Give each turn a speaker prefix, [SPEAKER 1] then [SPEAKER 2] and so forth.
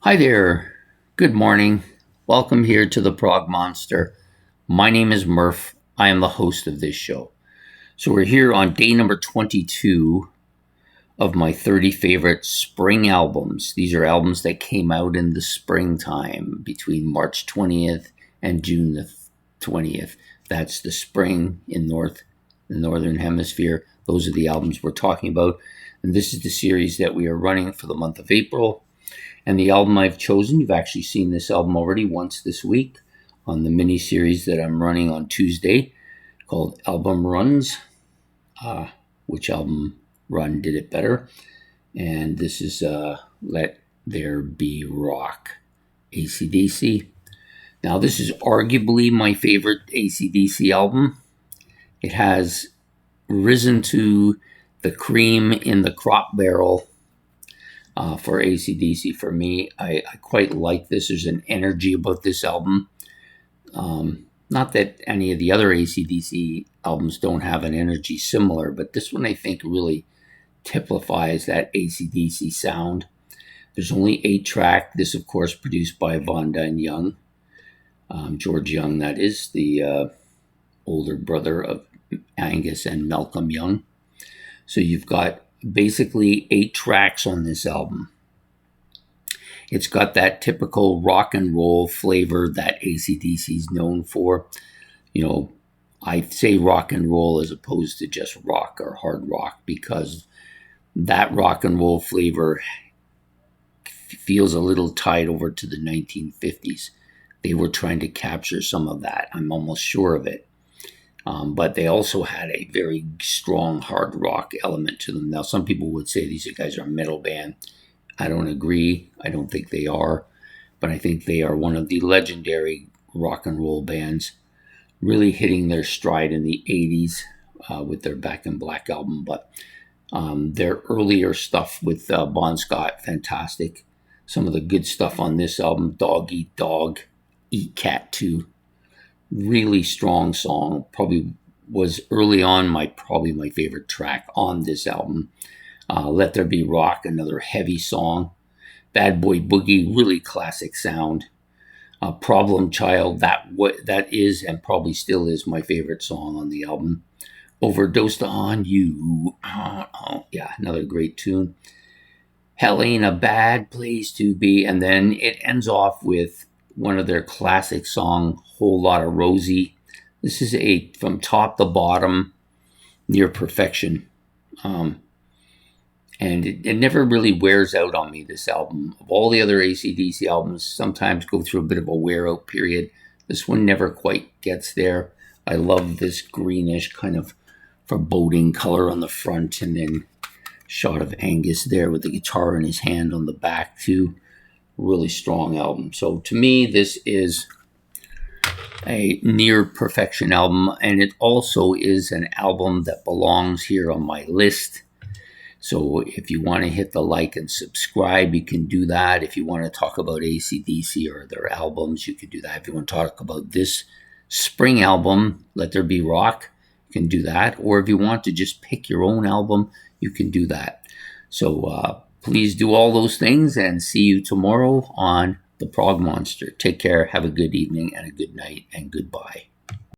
[SPEAKER 1] Hi there. Good morning. Welcome here to the Prog Monster. My name is Murph. I am the host of this show. So we're here on day number 22 of my 30 favorite spring albums. These are albums that came out in the springtime between March 20th and June the 20th. That's the spring in the northern hemisphere. Those are the albums we're talking about. And this is the series that we are running for the month of April. And the album I've chosen, you've actually seen this album already once this week on the mini series that I'm running on Tuesday called Album Runs. Which album run did it better? And this is Let There Be Rock, AC/DC. Now, this is arguably my favorite AC/DC album. It has risen to the cream in the crop barrel for AC/DC for me. I quite like this. There's an energy about this album. Not that any of the other AC/DC albums don't have an energy similar, but this one I think really typifies that AC/DC sound. There's only 8 track. This, of course, produced by Vanda and Young. George Young, that is, the older brother of Angus and Malcolm Young. So you've got basically 8 tracks on this album. It's got that typical rock and roll flavor that AC/DC is known for. You know, I say rock and roll as opposed to just rock or hard rock because that rock and roll flavor feels a little tied over to the 1950s. They were trying to capture some of that. I'm almost sure of it. But they also had a very strong hard rock element to them. Now, some people would say these guys are a metal band. I don't agree. I don't think they are. But I think they are one of the legendary rock and roll bands, really hitting their stride in the 80s with their Back in Black album. But their earlier stuff with Bon Scott, fantastic. Some of the good stuff on this album, Dog Eat Dog, Eat Cat 2. Really strong song. Probably was early on my favorite track on this album. Let There Be Rock, another heavy song. Bad Boy Boogie, really classic sound. Problem Child, that is and probably still is my favorite song on the album. Overdosed on You, yeah, another great tune. Hell Ain't a Bad Place to Be, and then it ends off with one of their classic song, Whole Lotta Rosie. This is from top to bottom, near perfection. And it never really wears out on me, this album. Of all the other AC/DC albums, sometimes go through a bit of a wear out period. This one never quite gets there. I love this greenish kind of foreboding color on the front, and then shot of Angus there with the guitar in his hand on the back too. Really strong album. So to me, this is a near perfection album, and it also is an album that belongs here on my list. So if you want to hit the like and subscribe, you can do that. If you want to talk about AC/DC or their albums, you can do that. If you want to talk about this spring album, Let There Be Rock, you can do that. Or if you want to just pick your own album, you can do that. So please do all those things, and see you tomorrow on the Prog Monster. Take care, have a good evening and a good night, and goodbye.